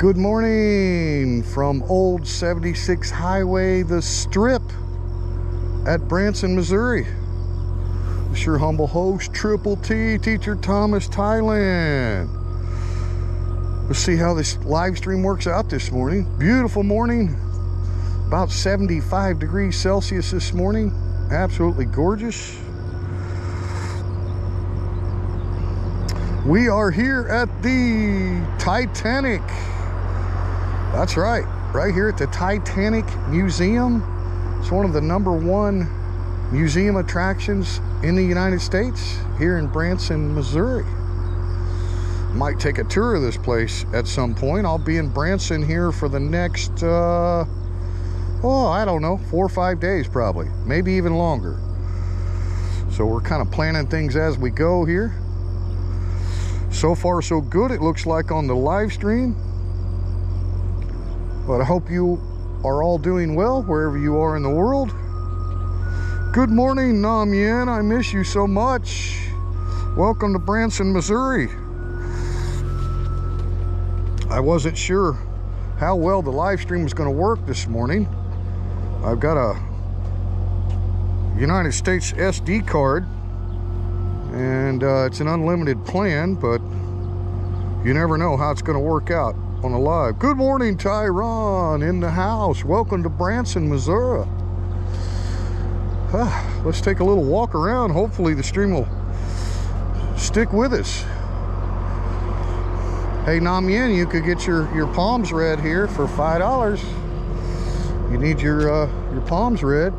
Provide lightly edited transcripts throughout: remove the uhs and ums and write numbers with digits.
Good morning from Old 76 Highway, the Strip at Branson, Missouri. It's your humble host, Triple T, Teacher Thomas, Thailand. Let's see how this live stream works out this morning. Beautiful morning, about 75 degrees Celsius this morning. Absolutely gorgeous. We are here at the Titanic. That's right here at the Titanic Museum. It's one of the #1 museum attractions in the United States here in Branson, Missouri. Might take a tour of this place at some point. I'll be in Branson here for the next, I don't know, 4 or 5 days probably, maybe even longer. So we're kind of planning things as we go here. So far so good, it looks like on the live stream. But I hope you are all doing well wherever you are in the world. Good morning, Nam Yen. I miss you so much. Welcome to Branson, Missouri. I wasn't sure how well the live stream was going to work this morning. I've got a United States SD card, and it's an unlimited plan, but you never know how it's going to work out on the live. Good morning, Tyron in the house. Welcome to Branson, Missouri. Let's take a little walk around. Hopefully the stream will stick with us. Hey, Nam Yen, you could get your palms read here for $5. You need your palms read.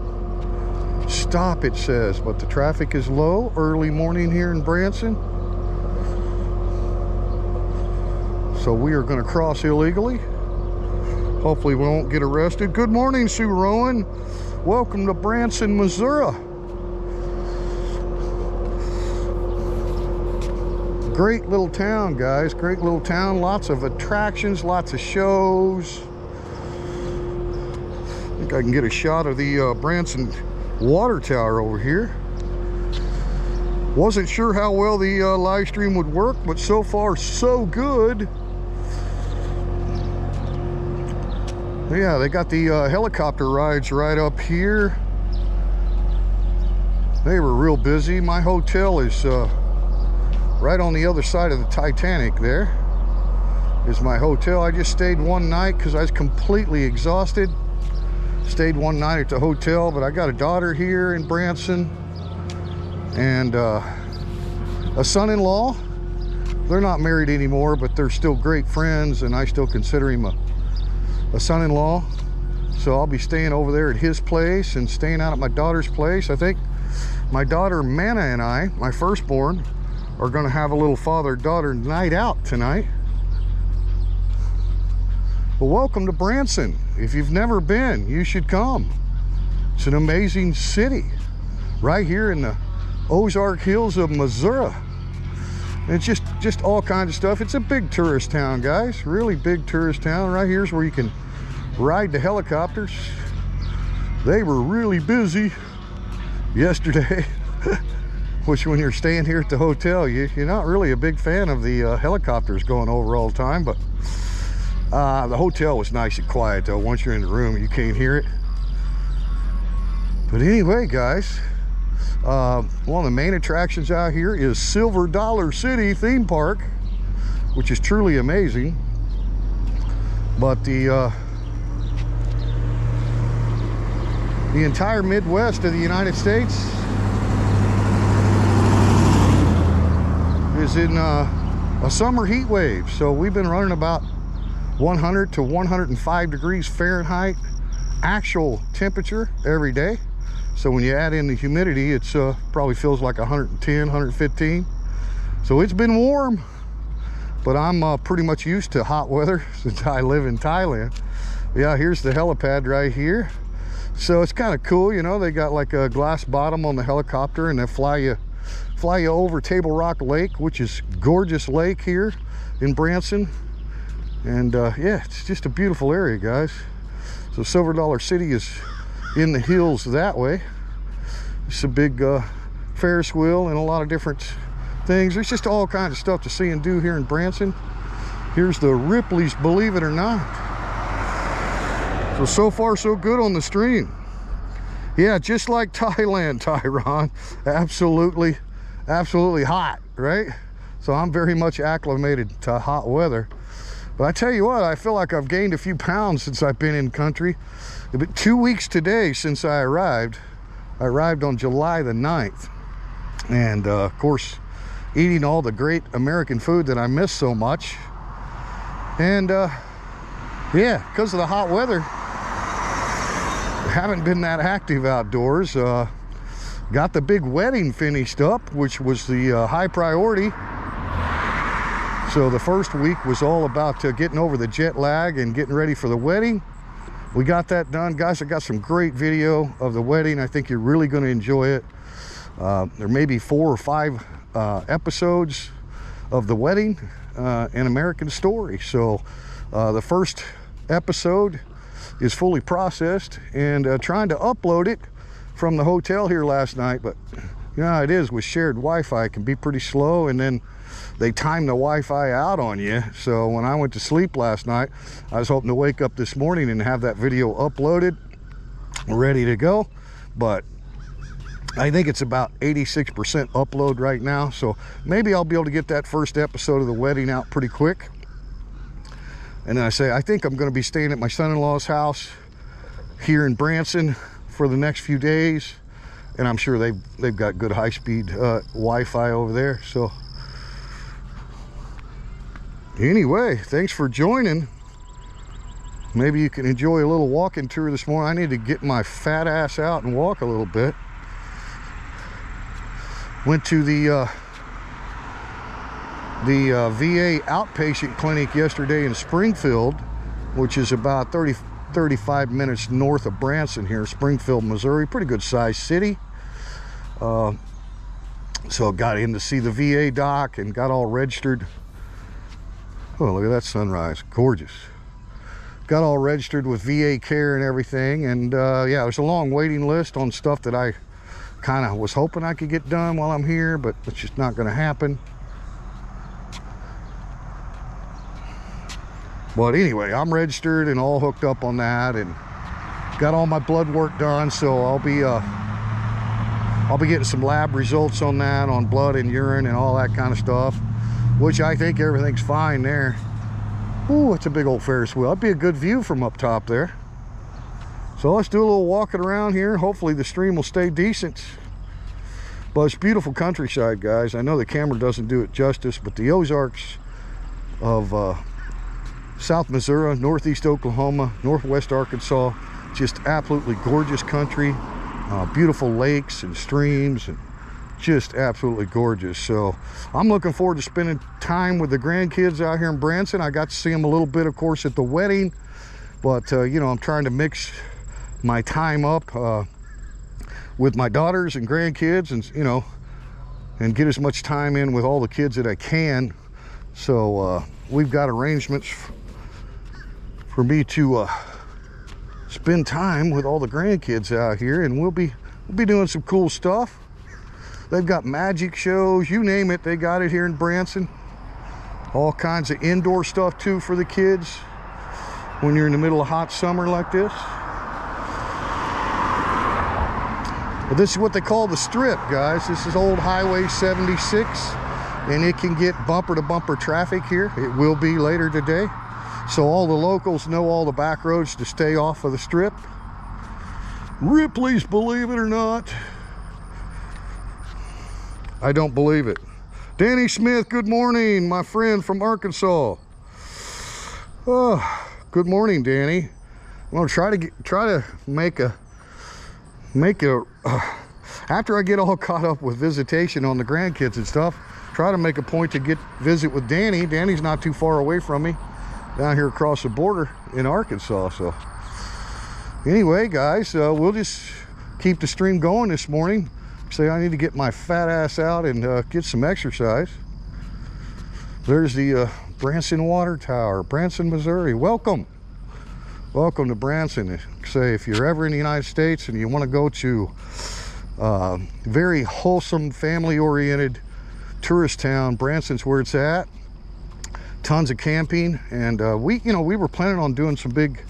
Stop, it says, but the traffic is low. Early morning here in Branson. So we are going to cross illegally. Hopefully we won't get arrested. Good morning, Sue Rowan. Welcome to Branson, Missouri. Great little town, guys. Great little town. Lots of attractions, lots of shows. I think I can get a shot of the Branson water tower over here. Wasn't sure how well the live stream would work, but so far so good. Yeah, they got the helicopter rides right up here. They were real busy. My hotel is right on the other side of the Titanic. There is my hotel. I just stayed one night because I was completely exhausted. Stayed one night at the hotel, but I got a daughter here in Branson and a son-in-law. They're not married anymore, but they're still great friends, and I still consider him a son-in-law. So I'll be staying over there at his place and staying out at my daughter's place. I think my daughter Manna and I, my firstborn, are going to have a little father-daughter night out tonight. Well, welcome to Branson. If you've never been, you should come. It's an amazing city right here in the Ozark Hills of Missouri. It's just all kinds of stuff. It's a big tourist town, guys. Really big tourist town. Right here's where you can ride the helicopters. They were really busy yesterday. Which, when you're staying here at the hotel, you're not really a big fan of the helicopters going over all the time, but the hotel was nice and quiet though. Once you're in the room, you can't hear it. But anyway, guys, one of the main attractions out here is Silver Dollar City theme park, which is truly amazing. But the entire Midwest of the United States is in a summer heat wave. So we've been running about 100 to 105 degrees Fahrenheit actual temperature every day. So when you add in the humidity, it's probably feels like 110, 115. So it's been warm, but I'm pretty much used to hot weather since I live in Thailand. Yeah, here's the helipad right here. So it's kind of cool, you know. They got like a glass bottom on the helicopter, and they fly you over Table Rock Lake, which is gorgeous lake here in Branson. And yeah, it's just a beautiful area, guys. So Silver Dollar City is in the hills that way. It's a big Ferris wheel and a lot of different things. There's just all kinds of stuff to see and do here in Branson. Here's the Ripley's, believe it or not. So far so good on the stream. Yeah, just like Thailand, Tyron. Absolutely hot, right? So I'm very much acclimated to hot weather. But I tell you what, I feel like I've gained a few pounds since I've been in country. It's been 2 weeks today since I arrived. I arrived on July the 9th. And of course, eating all the great American food that I miss so much. And yeah, because of the hot weather, haven't been that active outdoors. Got the big wedding finished up, which was the high priority. So the first week was all about getting over the jet lag and getting ready for the wedding. We got that done. Guys, I got some great video of the wedding. I think you're really going to enjoy it. There may be 4 or 5 episodes of the wedding, an American story. So the first episode is fully processed, and trying to upload it from the hotel here last night, but you know how it is with shared Wi-Fi. It can be pretty slow, and then they time the Wi-Fi out on you. So when I went to sleep last night, I was hoping to wake up this morning and have that video uploaded, ready to go, but I think it's about 86% upload right now. So maybe I'll be able to get that first episode of the wedding out pretty quick. And then I think I'm going to be staying at my son-in-law's house here in Branson for the next few days, and I'm sure they've got good high-speed Wi-Fi over there. So anyway, thanks for joining. Maybe you can enjoy a little walking tour this morning. I need to get my fat ass out and walk a little bit. Went to the VA outpatient clinic yesterday in Springfield, which is about 35 minutes north of Branson here, Springfield, Missouri. Pretty good sized city. So got in to see the VA doc and got all registered. Oh, look at that sunrise, gorgeous. Got all registered with VA Care and everything, and yeah, there's a long waiting list on stuff that I kind of was hoping I could get done while I'm here, but it's just not going to happen. But anyway, I'm registered and all hooked up on that, and got all my blood work done. So I'll be getting some lab results on that, on blood and urine and all that kind of stuff, which I think everything's fine there. Ooh, it's a big old Ferris wheel. That'd be a good view from up top there. So let's do a little walking around here. Hopefully the stream will stay decent. But it's beautiful countryside, guys. I know the camera doesn't do it justice, but the Ozarks of South Missouri, Northeast Oklahoma, Northwest Arkansas, just absolutely gorgeous country. Beautiful lakes and streams, and just absolutely gorgeous. So I'm looking forward to spending time with the grandkids out here in Branson. I got to see them a little bit, of course, at the wedding, but you know, I'm trying to mix my time up with my daughters and grandkids, and you know, and get as much time in with all the kids that I can. So we've got arrangements for me to spend time with all the grandkids out here, and we'll be doing some cool stuff. They've got magic shows, you name it, they got it here in Branson. All kinds of indoor stuff too for the kids when you're in the middle of hot summer like this. But this is what they call the Strip, guys. This is old Highway 76, and it can get bumper to bumper traffic here. It will be later today. So all the locals know all the back roads to stay off of the Strip. Ripley's, believe it or not. I don't believe it. Danny Smith, good morning, my friend from Arkansas. Oh, good morning, Danny. I'm gonna try to make a after I get all caught up with visitation on the grandkids and stuff, try to make a point to visit with Danny. Danny's not too far away from me, down here across the border in Arkansas. So anyway, guys, we'll just keep the stream going this morning. Say I need to get my fat ass out and get some exercise. There's the Branson Water Tower, Branson, Missouri. Welcome to Branson. Say if you're ever in the United States and you want to go to very wholesome, family-oriented tourist town, Branson's where it's at. tons of camping, and we were planning on doing some big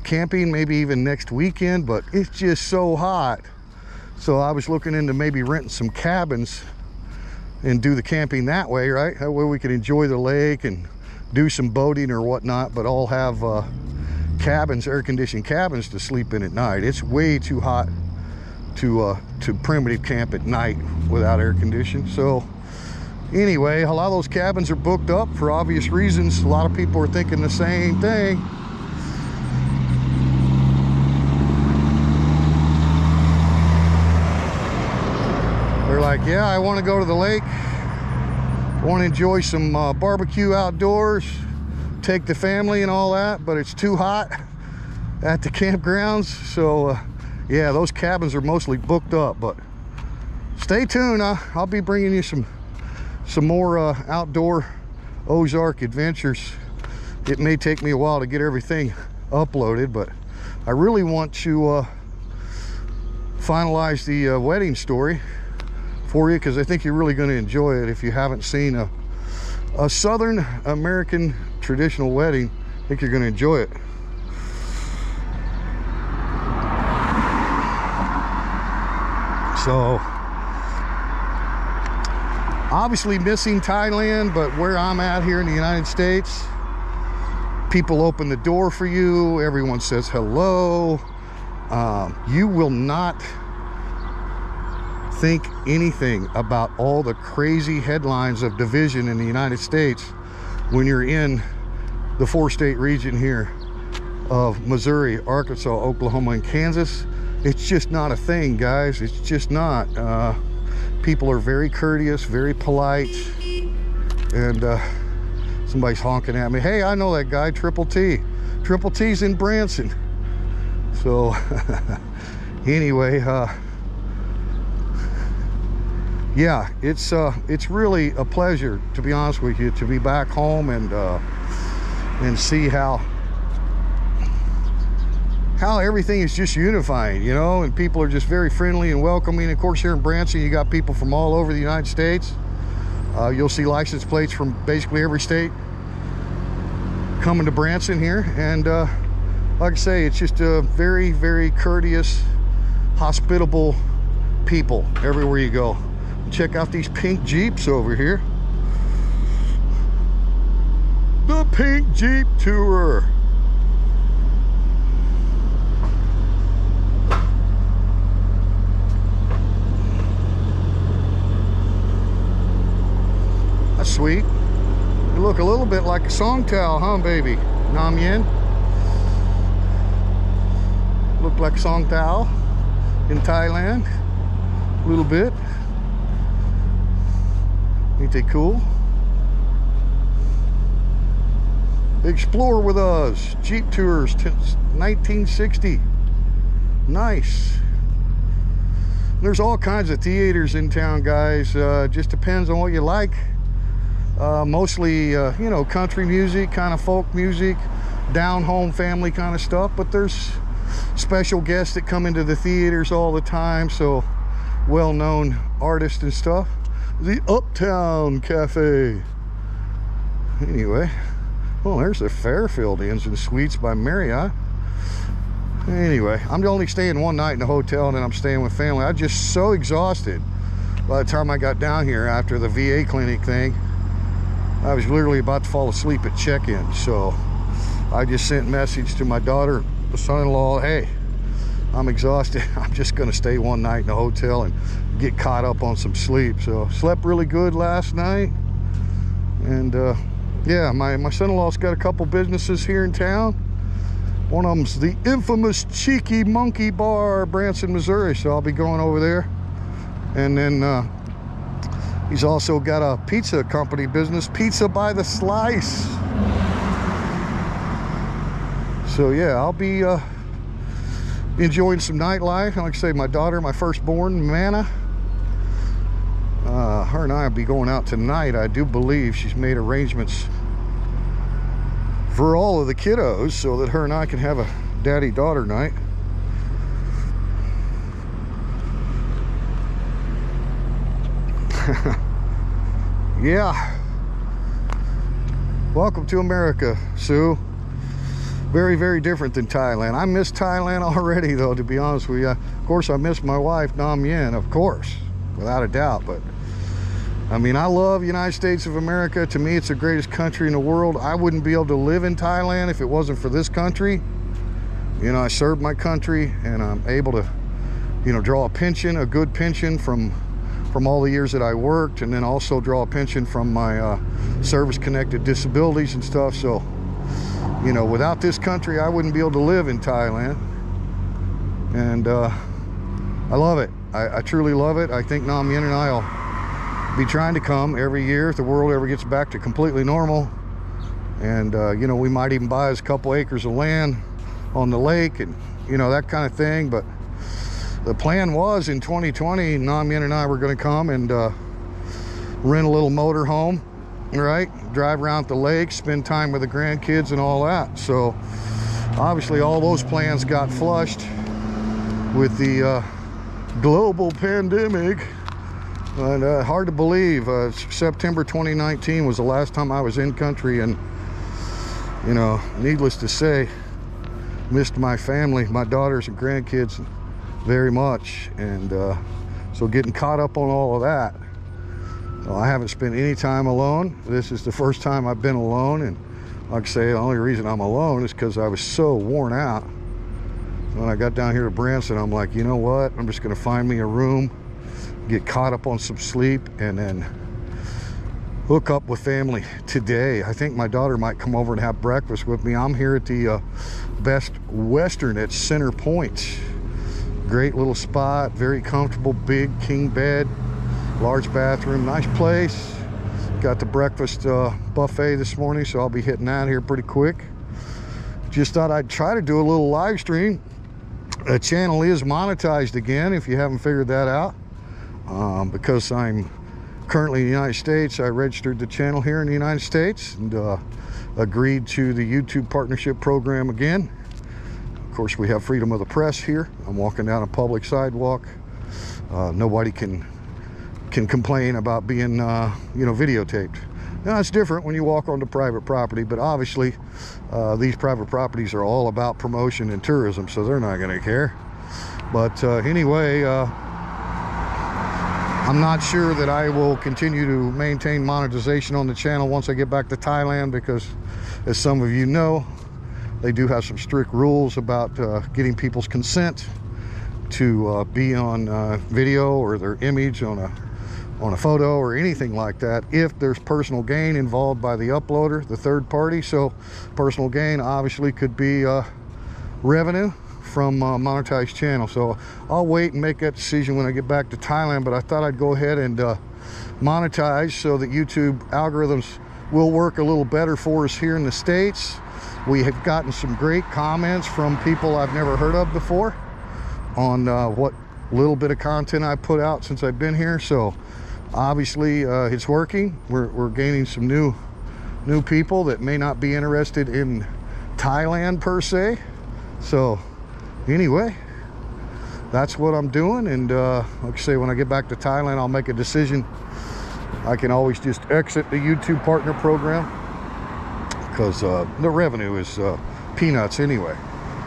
camping maybe even next weekend, but it's just so hot. So I was looking into maybe renting some cabins and do the camping that way, right? That way we could enjoy the lake and do some boating or whatnot, but all have cabins, air-conditioned cabins to sleep in at night. It's way too hot to primitive camp at night without air conditioning. So anyway, a lot of those cabins are booked up for obvious reasons. A lot of people are thinking the same thing. They're like, yeah, I want to go to the lake. I want to enjoy some barbecue outdoors, take the family and all that, but it's too hot at the campgrounds. So yeah, those cabins are mostly booked up, but stay tuned. I'll be bringing you some more outdoor OZARK adventures. It may take me a while to get everything uploaded, but I really want to finalize the wedding story for you, because I think you're really going to enjoy it. If you haven't seen a Southern American traditional wedding, I think you're going to enjoy it. So obviously missing Thailand, but where I'm at here in the United States, people open the door for you, everyone says hello. You will not think anything about all the crazy headlines of division in the United States when you're in the 4-state region here of Missouri, Arkansas, Oklahoma, and Kansas. It's just not a thing, guys. It's just not. People are very courteous, very polite, and somebody's honking at me. Hey, I know that guy, Triple T. Triple T's in Branson. So anyway, yeah, it's really a pleasure, to be honest with you, to be back home and see how everything is just unifying, you know, and people are just very friendly and welcoming. Of course, here in Branson, you got people from all over the United States. You'll see license plates from basically every state coming to Branson here, and like I say, it's just a very, very courteous, hospitable people everywhere you go. Check out these pink Jeeps over here. The Pink Jeep Tour. That's sweet. You look a little bit like a song towel, huh, baby? Nam Yen. Look like a song towel in Thailand. A little bit. Ain't they cool? Explore with us. Jeep Tours, 1960. Nice. There's all kinds of theaters in town, guys. Just depends on what you like. Mostly, you know, country music, kind of folk music, down-home family kind of stuff. But there's special guests that come into the theaters all the time. So, well-known artists and stuff. The Uptown Cafe. Anyway, well, there's the Fairfield Inns and Suites by Marriott. Anyway, I'm only staying one night in the hotel, and then I'm staying with family. I'm just so exhausted by the time I got down here after the VA clinic thing. I was literally about to fall asleep at check-in, so I just sent a message to my daughter, the son-in-law, hey, I'm exhausted. I'm just gonna stay one night in the hotel and get caught up on some sleep. So slept really good last night, and yeah, my son-in-law's got a couple businesses here in town. One of them's the infamous Cheeky Monkey Bar, Branson, Missouri, so I'll be going over there. And then he's also got a pizza company business, Pizza by the Slice. So yeah, I'll be enjoying some nightlife. Like I say, my daughter, my firstborn, Manna, her and I will be going out tonight. I do believe she's made arrangements for all of the kiddos so that her and I can have a daddy-daughter night. Yeah. Welcome to America, Sue. Very, very different than Thailand. I miss Thailand already, though, to be honest with you. Of course, I miss my wife, Nam Yen, of course, without a doubt. But, I mean, I love United States of America. To me, it's the greatest country in the world. I wouldn't be able to live in Thailand if it wasn't for this country. You know, I served my country, and I'm able to, you know, draw a pension, a good pension from all the years that I worked, and then also draw a pension from my service-connected disabilities and stuff. So, you know, without this country, I wouldn't be able to live in Thailand. And I love it. I truly love it. I think Nam Yen and I will be trying to come every year if the world ever gets back to completely normal. And, you know, we might even buy us a couple acres of land on the lake and, you know, that kind of thing. But the plan was in 2020, Nam Yen and I were going to come and rent a little motor home, right? Drive around the lake, spend time with the grandkids and all that. So obviously all those plans got flushed with the global pandemic. And hard to believe, September 2019 was the last time I was in country, and, you know, needless to say, missed my family, my daughters and grandkids very much. And so getting caught up on all of that, well, I haven't spent any time alone. This is the first time I've been alone, and like I say, the only reason I'm alone is because I was so worn out. When I got down here to Branson, I'm like, you know what, I'm just going to find me a room, get caught up on some sleep, and then hook up with family today. I think my daughter might come over and have breakfast with me. I'm here at the Best Western at Center Point. Great little spot, very comfortable, big king bed, large bathroom, nice place. Got the breakfast buffet this morning, so I'll be hitting out here pretty quick. Just thought I'd try to do a little live stream. The channel is monetized again, if you haven't figured that out. Because I'm currently in the United States, I registered the channel here in the United States and agreed to the YouTube partnership program again. Of course, we have freedom of the press here. I'm walking down a public sidewalk. Nobody can complain about being, you know, videotaped. Now, it's different when you walk onto private property, but obviously these private properties are all about promotion and tourism, so they're not going to care. But anyway, I'm not sure that I will continue to maintain monetization on the channel once I get back to Thailand, because as some of you know, they do have some strict rules about getting people's consent to be on video or their image on a photo or anything like that, if there's personal gain involved by the uploader, the third party. So personal gain obviously could be revenue from monetized channel. So I'll wait and make that decision when I get back to Thailand, but I thought I'd go ahead and monetize so that YouTube algorithms will work a little better for us here in the States. We have gotten some great comments from people I've never heard of before on what little bit of content I put out since I've been here. So obviously it's working. We're gaining some new people that may not be interested in Thailand per se. So anyway, that's what I'm doing. And like I say, when I get back to Thailand, I'll make a decision. I can always just exit the YouTube partner program, because the revenue is peanuts anyway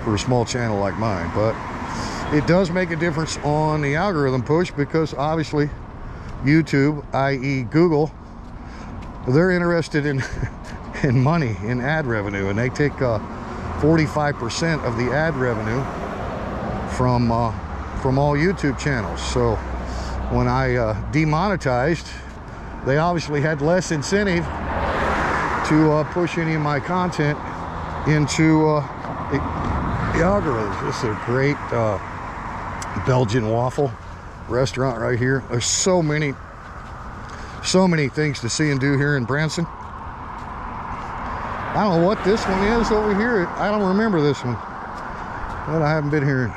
for a small channel like mine. But it does make a difference on the algorithm push, because obviously YouTube, i.e. Google, they're interested in money, in ad revenue, and they take 45% of the ad revenue from all YouTube channels. So when I demonetized, they obviously had less incentive to push any of my content into the algorithms. This is a great Belgian waffle restaurant right here. There's so many things to see and do here in Branson. I don't know what this one is over here. I don't remember this one. Well, I haven't been here in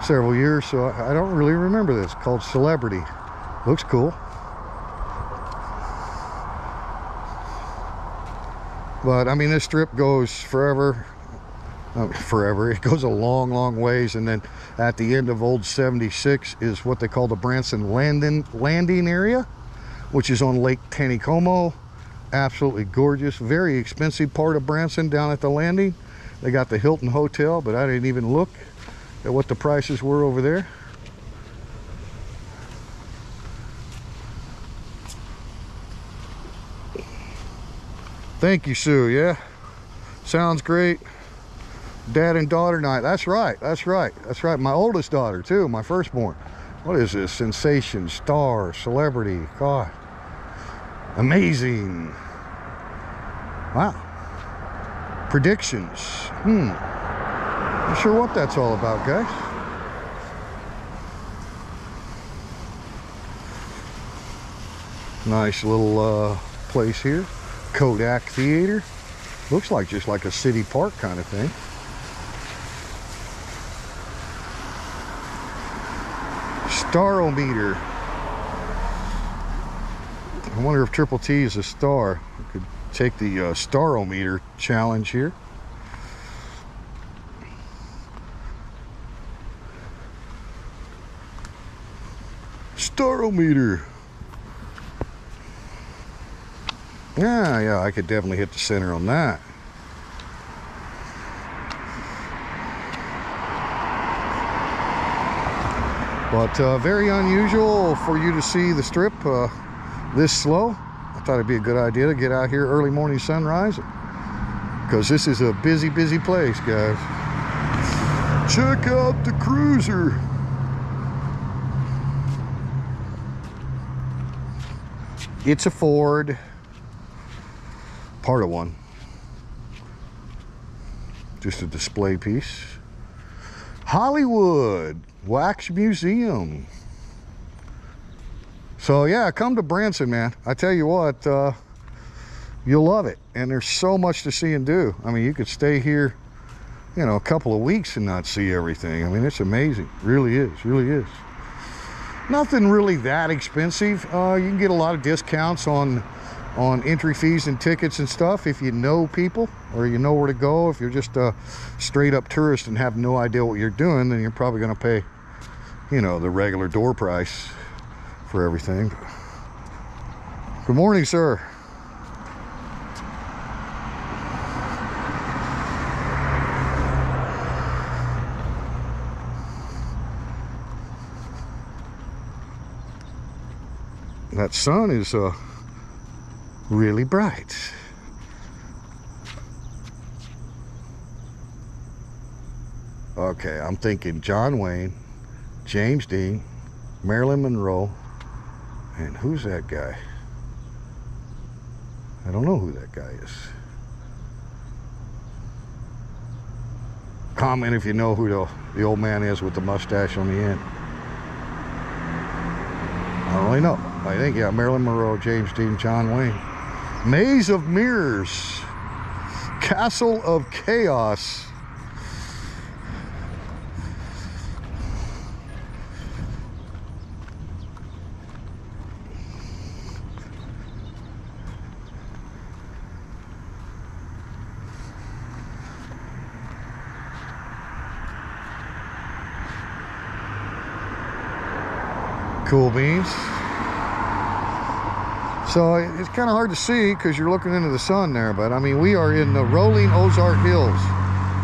several years, so I don't really remember this. It's called Celebrity. Looks cool. But I mean, this strip goes forever. It goes a long ways, and then at the end of Old 76 is what they call the Branson landing area, which is on Lake Taneycomo. Absolutely gorgeous. Very expensive part of Branson down at the landing. They got the Hilton Hotel, but I didn't even look at what the prices were over there. Thank you, Sue. Yeah, sounds great. Dad and daughter night. That's right. That's right. That's right. My oldest daughter too, my firstborn. What is this? Sensation, star, celebrity. God, amazing. Wow. Predictions. Not sure what that's all about, guys. Nice little place here. Kodak Theater. Looks like just like a city park kind of thing. Starometer. I wonder if Triple T is a star. We could take the Starometer challenge here. Starometer. Yeah, I could definitely hit the center on that. But very unusual for you to see the strip this slow. I thought it'd be a good idea to get out here early morning sunrise, because this is a busy, busy place, guys. Check out the cruiser. It's a Ford. Part of one. Just a display piece. Hollywood Wax Museum. So yeah, come to Branson, man. I tell you what, you'll love it. And there's so much to see and do. I mean, you could stay here, you know, a couple of weeks and not see everything. I mean, it's amazing. Really is, really is. Nothing really that expensive. You can get a lot of discounts on entry fees and tickets and stuff if you know people, or you know where to go. If you're just a straight up tourist and have no idea what you're doing, then you're probably going to pay, you know, the regular door price for everything. Good morning, sir. That sun is really bright. Okay, I'm thinking John Wayne, James Dean, Marilyn Monroe, and who's that guy? I don't know who that guy is. Comment if you know who the old man is with the mustache on the end. I don't really know. I think, yeah, Marilyn Monroe, James Dean, John Wayne. Maze of Mirrors. Castle of Chaos. Cool beans. So it's kind of hard to see because you're looking into the sun there, but I mean, we are in the rolling Ozark Hills.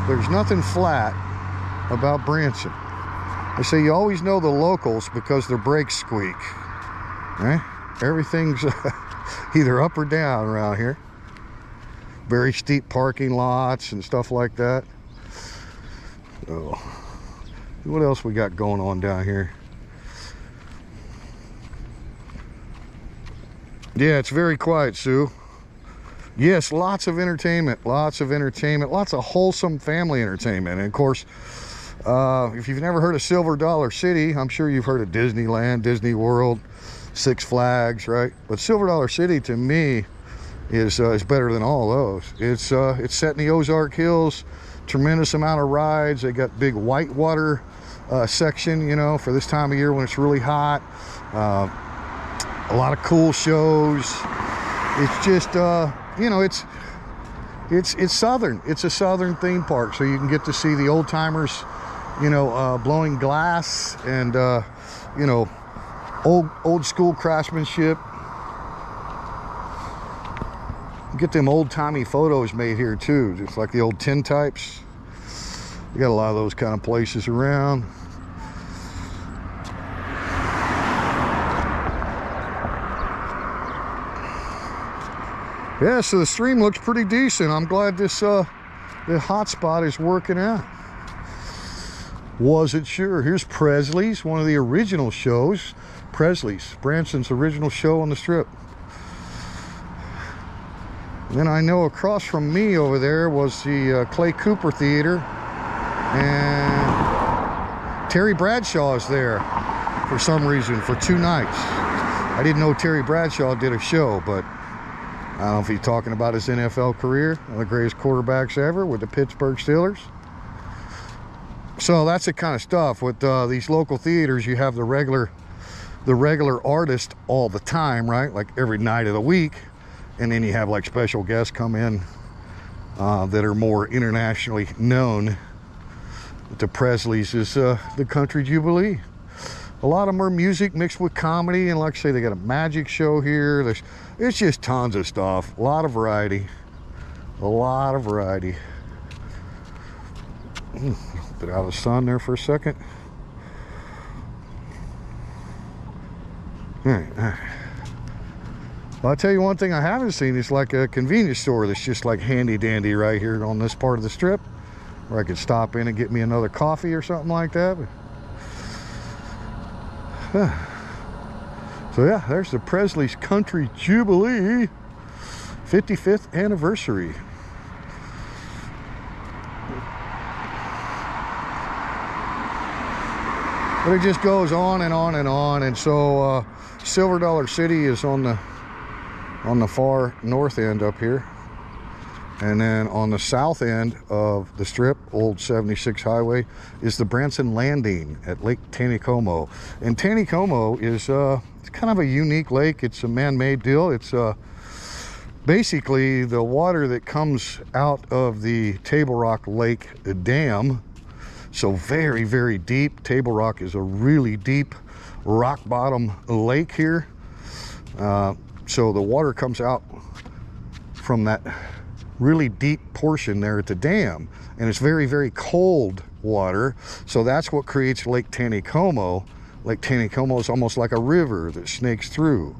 There's nothing flat about Branson. They say you always know the locals because their brakes squeak. Right? Everything's either up or down around here. Very steep parking lots and stuff like that. So, what else we got going on down here? Yeah, it's very quiet, Sue. Yes, lots of entertainment, lots of wholesome family entertainment. And of course, if you've never heard of Silver Dollar City, I'm sure you've heard of Disneyland, Disney World, Six Flags, right? But Silver Dollar City, to me, is better than all those. It's set in the Ozark Hills, tremendous amount of rides. They got big whitewater section, you know, for this time of year when it's really hot. A lot of cool shows. It's just, you know, it's southern. It's a southern theme park, so you can get to see the old timers, you know, blowing glass and, you know, old school craftsmanship. Get them old-timey photos made here too, just like the old tintypes. You got a lot of those kind of places around. Yeah, so the stream looks pretty decent. I'm glad this the hotspot is working out. Wasn't sure. Here's Presley's, one of the original shows. Presley's, Branson's original show on the Strip. And then I know across from me over there was the Clay Cooper Theater, and Terry Bradshaw is there for some reason for 2 nights. I didn't know Terry Bradshaw did a show, but I don't know if he's talking about his NFL career, one of the greatest quarterbacks ever with the Pittsburgh Steelers. So that's the kind of stuff with these local theaters. You have the regular artist all the time, right? Like every night of the week, and then you have like special guests come in that are more internationally known. But the Presleys is the Country Jubilee. A lot of them are music mixed with comedy, and like I say, they got a magic show here. It's just tons of stuff. A lot of variety. A lot of variety. Bit out of the sun there for a second. All right. Well, I'll tell you one thing I haven't seen is like a convenience store that's just like handy dandy right here on this part of the Strip, where I could stop in and get me another coffee or something like that. So yeah, there's the Presley's Country Jubilee 55th anniversary. But it just goes on and on and on. And so Silver Dollar City is on the far north end up here, and then on the south end of the Strip, old 76 highway, is the Branson Landing at Lake Taneycomo. And Taneycomo is it's kind of a unique lake. It's a man-made deal. It's basically the water that comes out of the Table Rock Lake Dam. So very, very deep. Table Rock is a really deep rock bottom lake here. So the water comes out from that really deep portion there at the dam, and it's very, very cold water. So that's what creates Lake Taneycomo. Lake Taneycomo is almost like a river that snakes through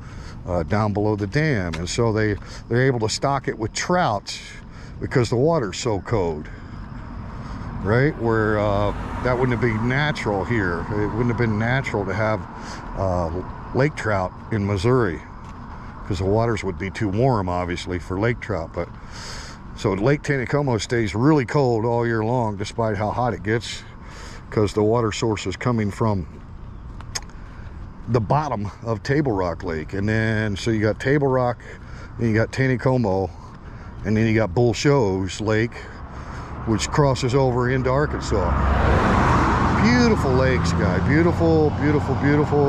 down below the dam, and so they're able to stock it with trout because the water's so cold, right? Where that wouldn't have been natural here. It wouldn't have been natural to have lake trout in Missouri, because the waters would be too warm, obviously, for lake trout. But so Lake Taneycomo stays really cold all year long, despite how hot it gets, because the water source is coming from the bottom of Table Rock Lake. And then so you got Table Rock, then you got Taneycomo, and then you got Bull Shoals Lake, which crosses over into Arkansas. Beautiful lakes, guys. Beautiful, beautiful, beautiful.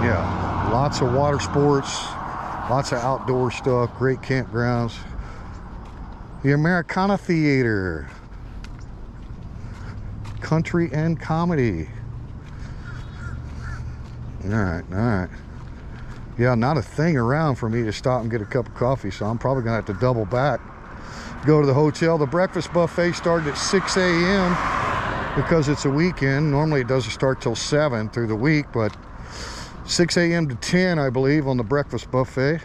Yeah. Lots of water sports, lots of outdoor stuff, great campgrounds. The Americana Theater, country and comedy. All right. Yeah, not a thing around for me to stop and get a cup of coffee, so I'm probably gonna have to double back. Go to the hotel. The breakfast buffet started at 6 a.m. because it's a weekend. Normally it doesn't start till 7 through the week, but 6 a.m. to 10, I believe, on the breakfast buffet.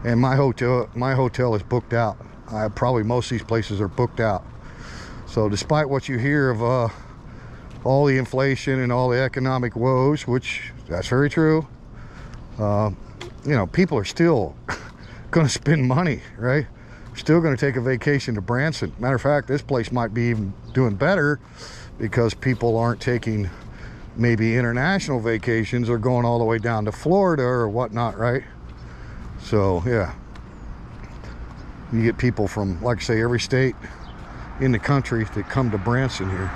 And my hotel is booked out. Probably most of these places are booked out. So despite what you hear of all the inflation and all the economic woes, which that's very true, you know, people are still going to spend money, right? Still going to take a vacation to Branson. Matter of fact, this place might be even doing better because people aren't taking maybe international vacations or going all the way down to Florida or whatnot, right? So yeah, you get people from, like I say, every state in the country that come to Branson here.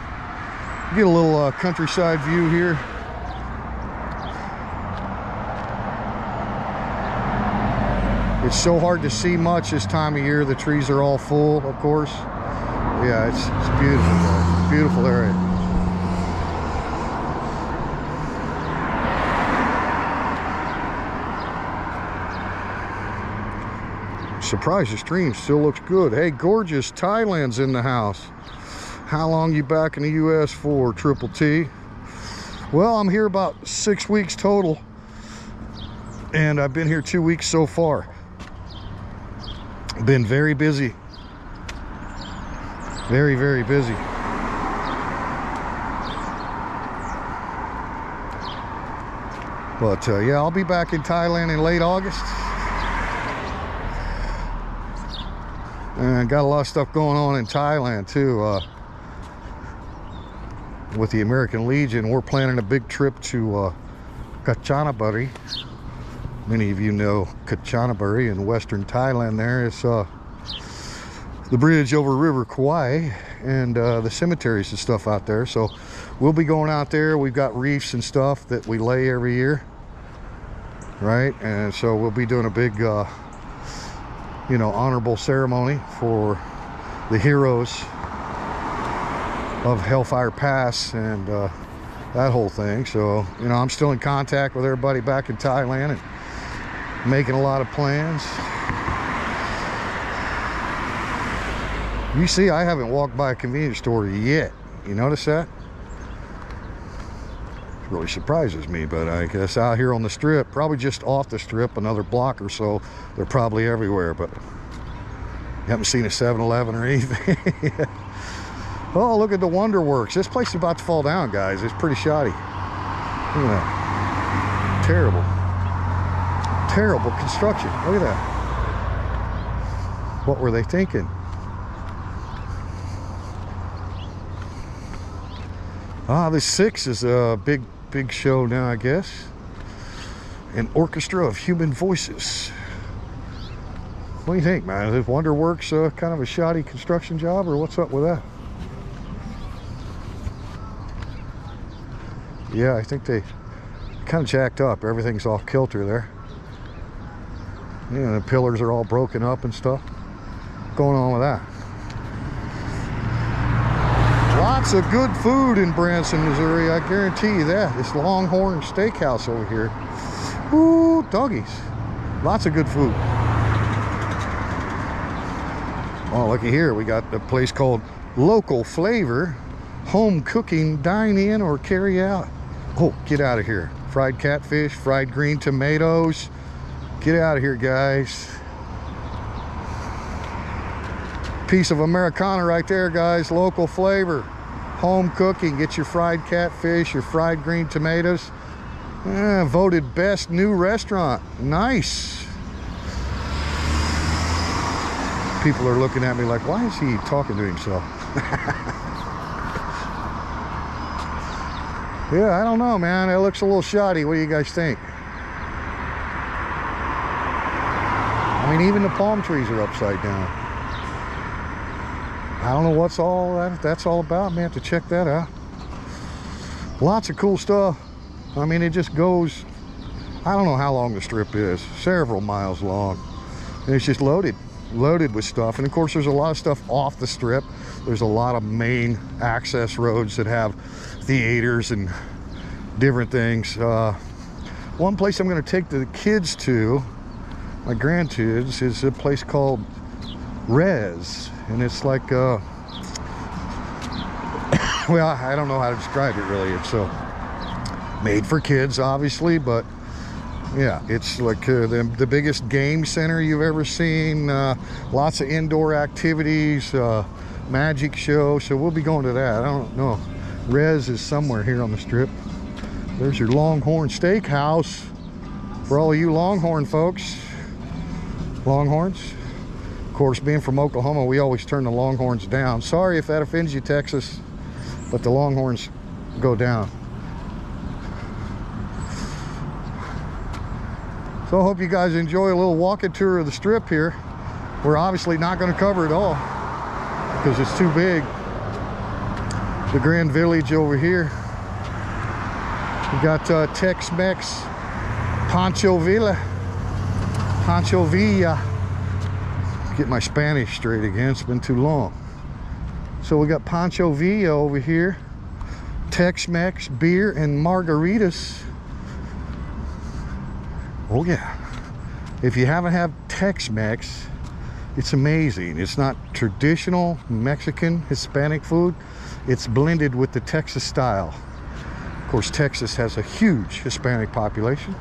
You get a little countryside view here. It's so hard to see much this time of year. The trees are all full, of course. Yeah, it's beautiful, guys. It's a beautiful area. surprised the stream still looks good. Hey, gorgeous Thailand's in the house. How long you back in the US for, Triple T? Well, I'm here about 6 weeks total, and I've been here 2 weeks so far. Been very busy. Very, very busy. But yeah, I'll be back in Thailand in late August. And got a lot of stuff going on in Thailand too. With the American Legion, we're planning a big trip to Kanchanaburi. Many of you know Kanchanaburi in western Thailand. There is the bridge over River Kauai and the cemeteries and stuff out there. So we'll be going out there. We've got reefs and stuff that we lay every year, right? And so we'll be doing a big you know, honorable ceremony for the heroes of Hellfire Pass and that whole thing. So, you know, I'm still in contact with everybody back in Thailand and making a lot of plans. You see, I haven't walked by a convenience store yet. You notice that? It really surprises me, but I guess out here on the strip, probably just off the strip, another block or so, they're probably everywhere, but you haven't seen a 7-Eleven or anything. Oh, look at the Wonder Works. This place is about to fall down, guys. It's pretty shoddy. Look at that. Terrible. Terrible construction. Look at that. What were they thinking? The 6 is a big show now, I guess. An orchestra of human voices. What do you think, man? Is Wonder Works kind of a shoddy construction job, or what's up with that? Yeah, I think they kind of jacked up. Everything's off kilter there. You know, the pillars are all broken up and stuff. What's going on with that? Lots of good food in Branson, Missouri, I guarantee you that. This Longhorn Steakhouse over here. Ooh, doggies. Lots of good food. Oh, looky here. We got a place called Local Flavor. Home cooking, dine in, or carry out. Oh, get out of here. Fried catfish, fried green tomatoes. Get out of here, guys. Piece of Americana right there, guys. Local Flavor. Home cooking. Get your fried catfish, your fried green tomatoes. Voted best new restaurant. Nice. People are looking at me like, why is he talking to himself? Yeah, I don't know, man. It looks a little shoddy. What do you guys think? I mean, even the palm trees are upside down. I don't know what's all that's all about. Man, have to check that out. Lots of cool stuff. I mean, it just goes, I don't know how long the strip is. Several miles long. And it's just loaded with stuff. And of course, there's a lot of stuff off the strip. There's a lot of main access roads that have theaters and different things. One place I'm going to take the kids to, my grandkids, is a place called Res, and it's like well, I don't know how to describe it really. It's made for kids, obviously, but yeah, it's like the biggest game center you've ever seen. Lots of indoor activities, magic show. So we'll be going to that. I don't know. Res is somewhere here on the strip. There's your Longhorn Steakhouse for all of you Longhorn folks. Longhorns. Of course, being from Oklahoma, we always turn the Longhorns down. Sorry if that offends you, Texas, but the Longhorns go down. So I hope you guys enjoy a little walking tour of the strip here. We're obviously not going to cover it all because it's too big. The Grand Village over here. We got Tex-Mex, Pancho Villa. Get my Spanish straight again, it's been too long. So we got Pancho Villa over here. Tex-Mex, beer and margaritas. Oh yeah. If you haven't had Tex-Mex, It's amazing. It's not traditional Mexican, Hispanic food. It's blended with the Texas style. Of course, Texas has a huge Hispanic population.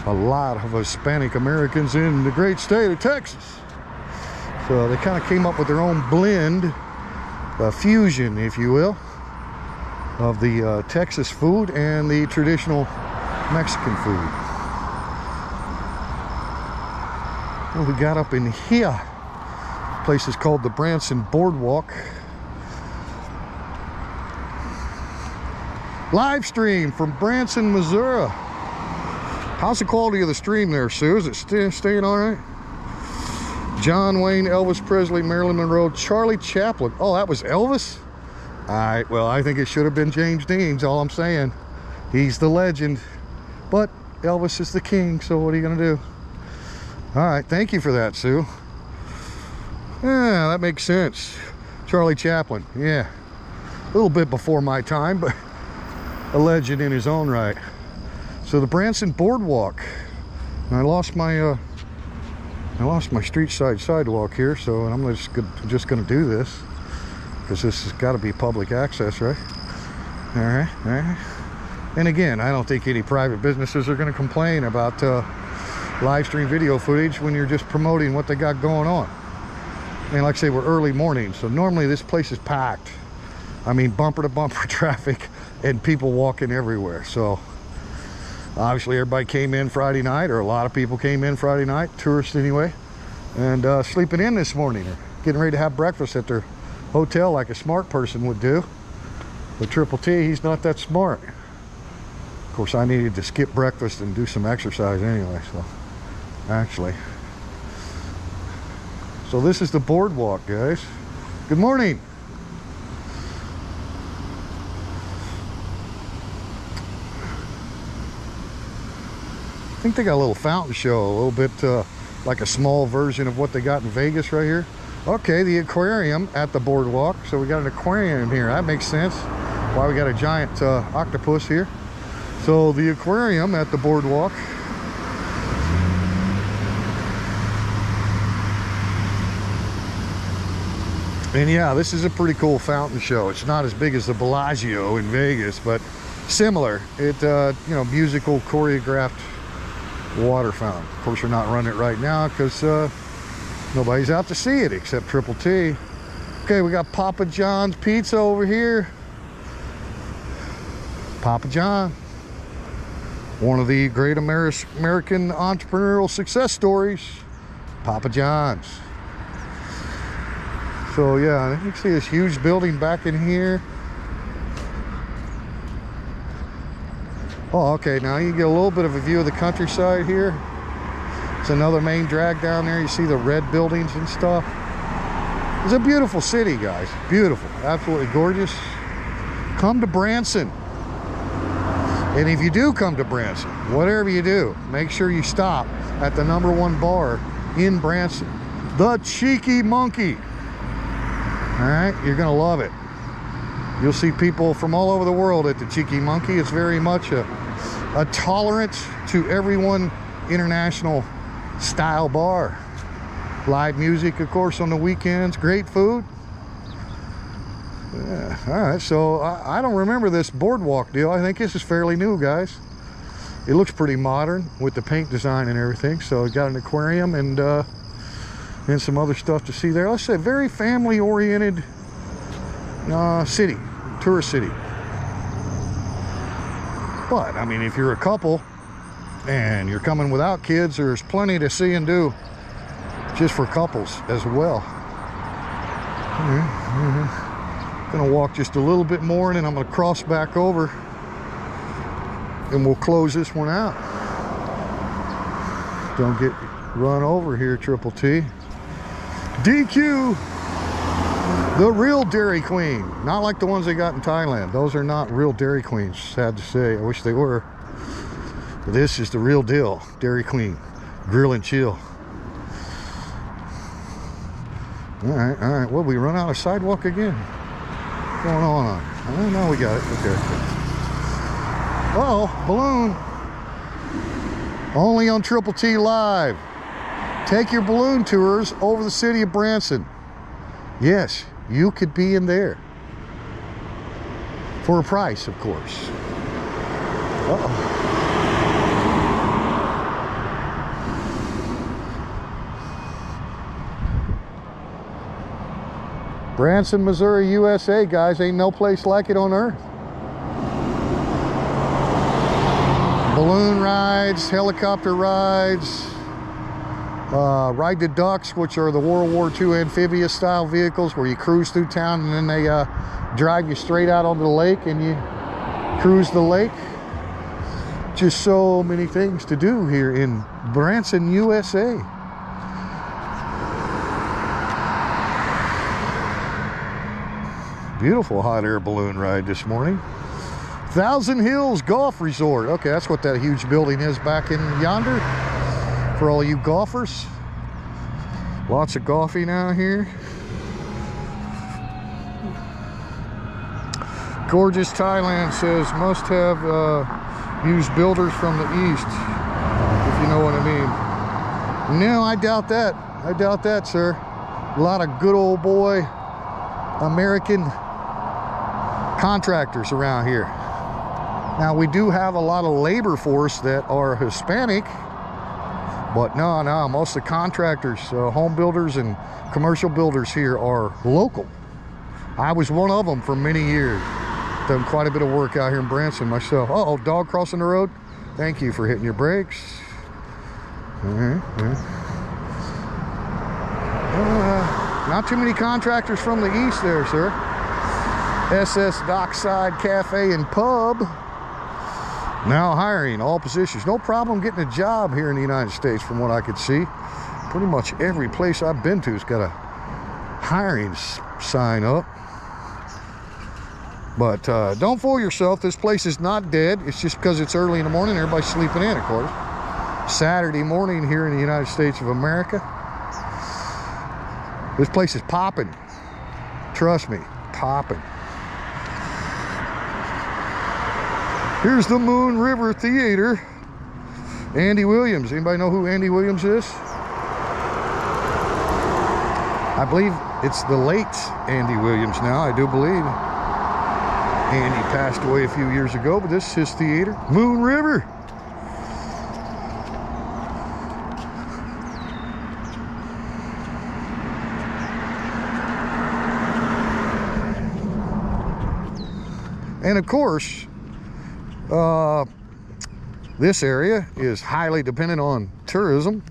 A lot of Hispanic Americans in the great state of Texas. So they kind of came up with their own blend, a fusion, if you will, of the Texas food and the traditional Mexican food. What we got up in here? The place is called the Branson Boardwalk. Live stream from Branson, Missouri. How's the quality of the stream there, Sue? Is it staying all right? John Wayne, Elvis Presley, Marilyn Monroe, Charlie Chaplin. Oh, that was Elvis? All right, well, I think it should have been James Dean's, all I'm saying. He's the legend, but Elvis is the king, so what are you gonna do? All right, thank you for that, Sue. Yeah, that makes sense. Charlie Chaplin, yeah. A little bit before my time, but a legend in his own right. So the Branson Boardwalk. And I lost my street side sidewalk here, so I'm just gonna do this because this has got to be public access, right? All right, all right. And again, I don't think any private businesses are going to complain about live stream video footage when you're just promoting what they got going on. And like I say, we're early morning, so normally this place is packed. I mean, bumper to bumper traffic and people walking everywhere. So obviously everybody came in Friday night, or a lot of people came in Friday night, tourists anyway, and sleeping in this morning, or getting ready to have breakfast at their hotel like a smart person would do. But Triple T, he's not that smart. Of course, I needed to skip breakfast and do some exercise anyway, so actually. So this is the boardwalk, guys. Good morning. I think they got a little fountain show, a little bit like a small version of what they got in Vegas right here. Okay, the aquarium at the boardwalk. So we got an aquarium here. That makes sense. Why we got a giant octopus here. So the aquarium at the boardwalk. And yeah, this is a pretty cool fountain show. It's not as big as the Bellagio in Vegas, but similar. It, you know, musical, choreographed water fountain. Of course, we're not running it right now because nobody's out to see it except Triple T. Okay, we got Papa John's Pizza over here. Papa John, one of the great American entrepreneurial success stories. Papa John's. So yeah, you can see this huge building back in here. Oh, okay, now you get a little bit of a view of the countryside here. It's another main drag down there. You see the red buildings and stuff. It's a beautiful city, guys. Beautiful, absolutely gorgeous. Come to Branson. And if you do come to Branson, whatever you do, make sure you stop at the #1 bar in Branson, the Cheeky Monkey. All right, you're gonna love it. You'll see people from all over the world at the Cheeky Monkey. It's very much a tolerant to everyone international style bar. Live music, of course, on the weekends. Great food. Yeah, all right, so I don't remember this boardwalk deal. I think this is fairly new, guys. It looks pretty modern with the paint design and everything. So it got an aquarium and some other stuff to see there. Let's say very family-oriented city, tourist city. But I mean, if you're a couple and you're coming without kids, there's plenty to see and do just for couples as well. Gonna walk just a little bit more and then I'm gonna cross back over and we'll close this one out. Don't get run over here, Triple T. DQ, the real Dairy Queen. Not like the ones they got in Thailand. Those are not real Dairy Queens, sad to say. I wish they were. But this is the real deal, Dairy Queen. Grill and chill. All right. Well, we run out of sidewalk again. What's going on? Oh, no, we got it. Okay. Uh-oh, balloon. Only on Triple T Live. Take your balloon tours over the city of Branson. Yes, you could be in there. For a price, of course. Uh-oh. Branson, Missouri, USA, guys. Ain't no place like it on earth. Balloon rides, helicopter rides, ride the ducks, which are the World War II amphibious style vehicles where you cruise through town and then they drive you straight out onto the lake and you cruise the lake. Just so many things to do here in Branson, USA. Beautiful hot air balloon ride this morning. Thousand Hills Golf Resort. Okay, that's what that huge building is back in yonder for all you golfers. Lots of golfing out here. Gorgeous Thailand says must have used builders from the east, if you know what I mean. No, I doubt that. I doubt that, sir. A lot of good old boy American contractors around here. Now, we do have a lot of labor force that are Hispanic, but no, most of the contractors, home builders and commercial builders here are local. I was one of them for many years. Done quite a bit of work out here in Branson myself. Uh-oh, dog crossing the road. Thank you for hitting your brakes. Not too many contractors from the east there, sir. SS Dockside Cafe and Pub. Now hiring all positions. No problem getting a job here in the United States from what I could see. Pretty much every place I've been to has got a hiring sign up. But don't fool yourself. This place is not dead. It's just because it's early in the morning. Everybody's sleeping in, of course. Saturday morning here in the United States of America. This place is popping. Trust me, popping. Here's the Moon River Theater. Andy Williams. Anybody know who Andy Williams is? I believe it's the late Andy Williams now, I do believe. Andy passed away a few years ago, but this is his theater. Moon River. And of course, this area is highly dependent on tourism.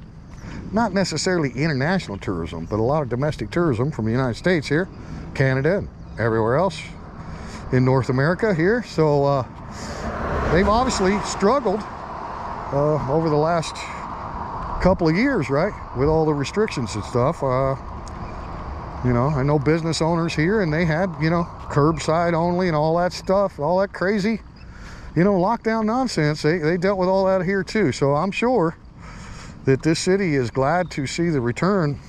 Not necessarily international tourism, but a lot of domestic tourism from the United States here, Canada, and everywhere else in North America here. So they've obviously struggled over the last couple of years, right? With all the restrictions and stuff. You know, I know business owners here and they had, you know, curbside only and all that stuff, all that crazy, you know, lockdown nonsense. They dealt with all that here too. So I'm sure that this city is glad to see the return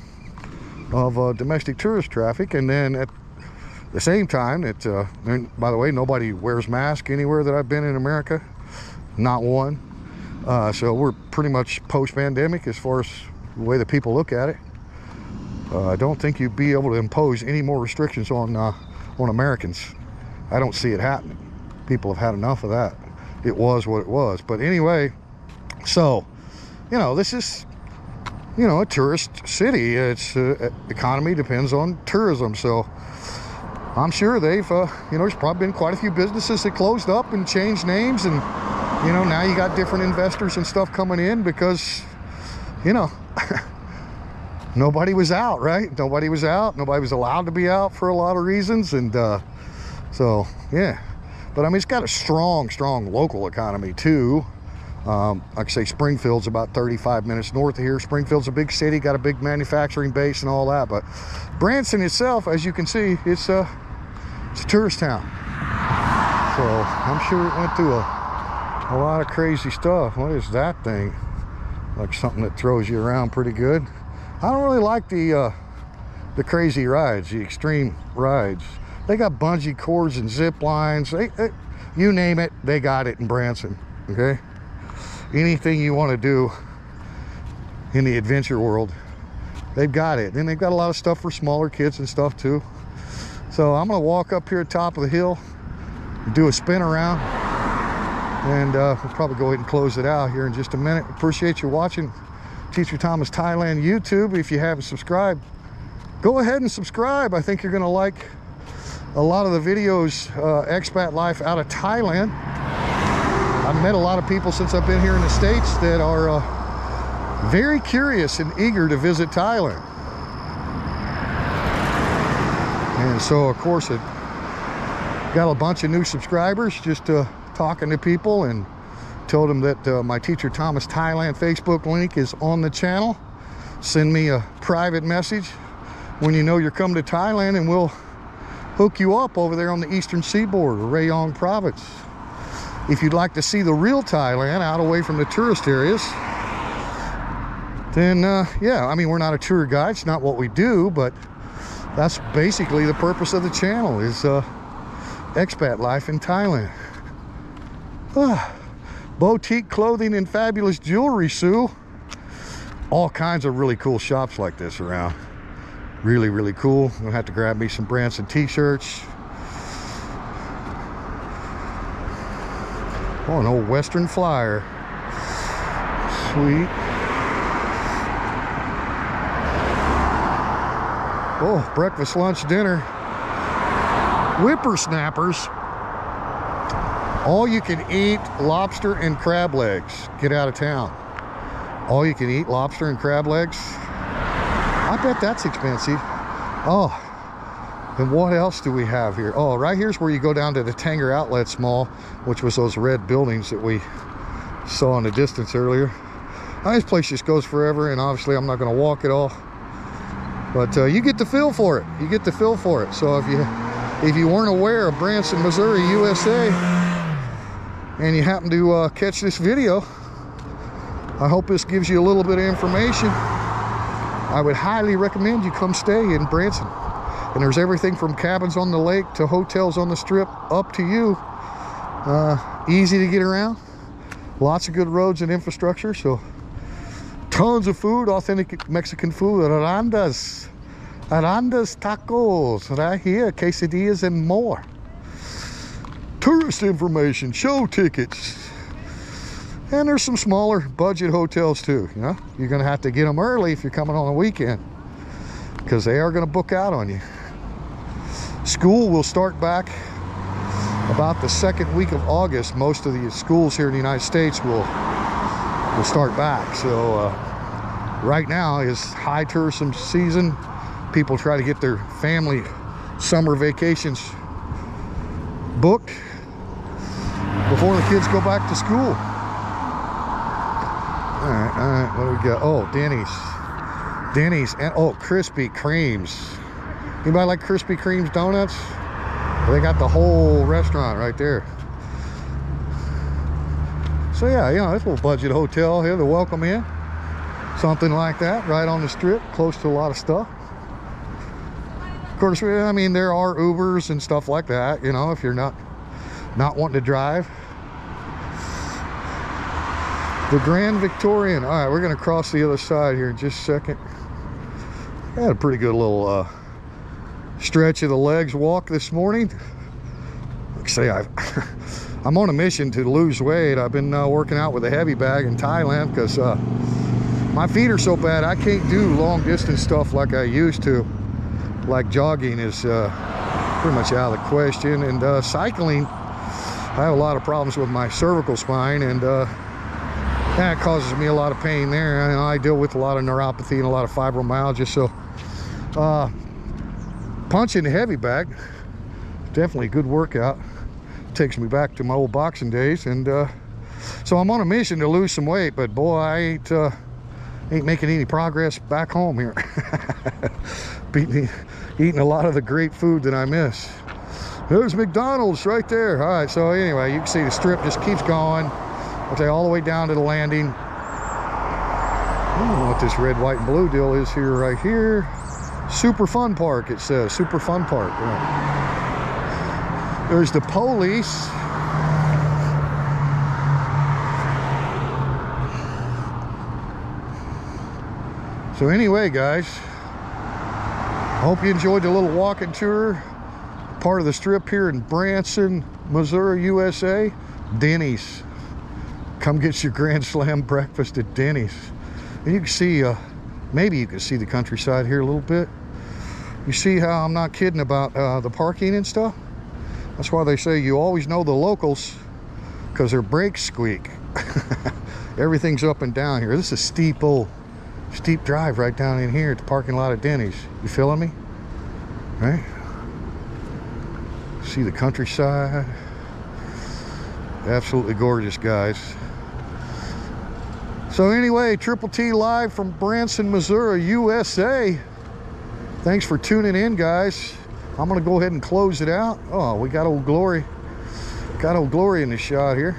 of domestic tourist traffic. And then at the same time, and by the way, nobody wears masks anywhere that I've been in America, not one. So we're pretty much post-pandemic as far as the way that people look at it. I don't think you'd be able to impose any more restrictions on Americans. I don't see it happening. People have had enough of that. It was what it was. But anyway, so, you know, this is, you know, a tourist city. Its economy depends on tourism. So I'm sure they've, you know, there's probably been quite a few businesses that closed up and changed names. And, you know, now you got different investors and stuff coming in because, you know, nobody was out, right? Nobody was out. Nobody was allowed to be out for a lot of reasons. And so, yeah. But, I mean, it's got a strong local economy, too. Like I say, Springfield's about 35 minutes north of here. Springfield's a big city, got a big manufacturing base and all that. But Branson itself, as you can see, it's a tourist town. So I'm sure it went through a lot of crazy stuff. What is that thing? Like something that throws you around pretty good. I don't really like the crazy rides, the extreme rides. They got bungee cords and zip lines. You name it, they got it in Branson, okay? Anything you want to do, in the adventure world. They've got it. And they've got a lot of stuff for smaller kids and stuff too. So I'm gonna walk up here at the top of the hill, do a spin around, and we'll probably go ahead and close it out here in just a minute. Appreciate you watching Teacher Thomas Thailand YouTube. If you haven't subscribed, go ahead and subscribe. I think you're gonna like a lot of the videos, expat life out of Thailand. I've met a lot of people since I've been here in the States that are very curious and eager to visit Thailand. And so, of course, it got a bunch of new subscribers just talking to people, and told them that my Teacher Thomas Thailand Facebook link is on the channel. Send me a private message when you know you're coming to Thailand, and we'll hook you up over there on the eastern seaboard, Rayong province. If you'd like to see the real Thailand out away from the tourist areas, then yeah, I mean, we're not a tour guide, it's not what we do, but that's basically the purpose of the channel, is expat life in Thailand. Boutique clothing and fabulous jewelry, Sue. All kinds of really cool shops like this around. Really, really cool. I'm gonna have to grab me some Branson t-shirts. Oh, an old Western Flyer. Sweet. Oh, breakfast, lunch, dinner. Whippersnappers. All you can eat lobster and crab legs. Get out of town. All you can eat lobster and crab legs. I bet that's expensive. Oh, and what else do we have here? Oh, right here's where you go down to the Tanger Outlet Mall, which was those red buildings that we saw in the distance earlier. This place just goes forever, and obviously I'm not going to walk it all. But you get the feel for it. You get the feel for it. So if you weren't aware of Branson, Missouri, USA, and you happen to catch this video, I hope this gives you a little bit of information. I would highly recommend you come stay in Branson. And there's everything from cabins on the lake to hotels on the strip, up to you. Easy to get around. Lots of good roads and infrastructure. So tons of food, authentic Mexican food. Arandas tacos right here, quesadillas and more. Tourist information, show tickets. And there's some smaller budget hotels too. You know, you're gonna have to get them early if you're coming on a weekend, because they are gonna book out on you. School will start back about the second week of August. Most of the schools here in the United States will start back. So right now is high tourism season. People try to get their family summer vacations booked before the kids go back to school. All right, what do we got? Oh, Denny's, and oh, Krispy Kremes. Anybody like Krispy Kreme's donuts? They got the whole restaurant right there. So yeah, you know, this little budget hotel here to welcome in. Something like that, right on the strip, close to a lot of stuff. Of course, I mean, there are Ubers and stuff like that, you know, if you're not wanting to drive. The Grand Victorian. All right, we're gonna cross the other side here in just a second. I had a pretty good little stretch of the legs walk this morning. Like I say, I'm on a mission to lose weight. I've been working out with a heavy bag in Thailand because my feet are so bad I can't do long distance stuff like I used to. Like jogging is pretty much out of the question, and cycling, I have a lot of problems with my cervical spine, and that causes me a lot of pain there. I deal with a lot of neuropathy and a lot of fibromyalgia, so punching the heavy bag, definitely a good workout. Takes me back to my old boxing days, and so I'm on a mission to lose some weight, but boy, I ain't making any progress back home here. Eating a lot of the great food that I miss. There's McDonald's right there. All right, so anyway, you can see the strip just keeps going. Okay, all the way down to the landing. I don't know what this red, white, and blue deal is here, right here. Super Fun Park, it says. Super Fun Park. Right. There's the police. So anyway, guys, hope you enjoyed the little walking tour. Part of the strip here in Branson, Missouri, USA. Denny's. Come get your Grand Slam breakfast at Denny's. And you can see, maybe you can see the countryside here a little bit. You see how I'm not kidding about the parking and stuff? That's why they say you always know the locals, because their brakes squeak. Everything's up and down here. This is a steep drive right down in here at the parking lot of Denny's. You feeling me? Right? See the countryside. Absolutely gorgeous, guys. So anyway, Triple T live from Branson, Missouri, USA. Thanks for tuning in, guys. I'm gonna go ahead and close it out. Oh, we got Old Glory. Got Old Glory in the shot here.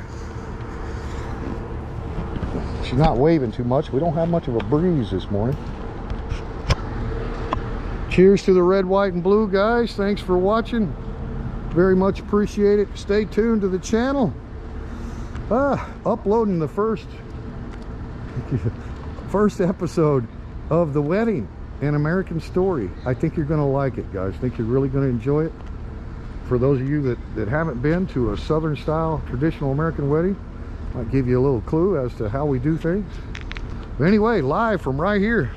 She's not waving too much. We don't have much of a breeze this morning. Cheers to the red, white, and blue, guys. Thanks for watching. Very much appreciate it. Stay tuned to the channel. Uploading the first episode of The Wedding, An American Story. I think you're going to like it, guys. I think you're really going to enjoy it. For those of you that haven't been to a Southern style traditional American wedding, might give you a little clue as to how we do things. But anyway, live from right here,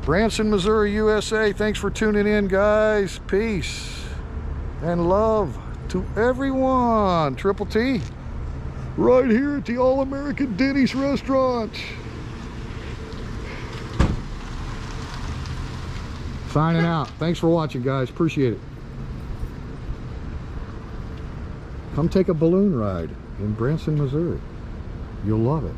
Branson, Missouri, USA. Thanks for tuning in, guys. Peace and love to everyone. Triple T, right here at the All-American Denny's restaurant. Signing out. Thanks for watching, guys. Appreciate it. Come take a balloon ride in Branson, Missouri. You'll love it.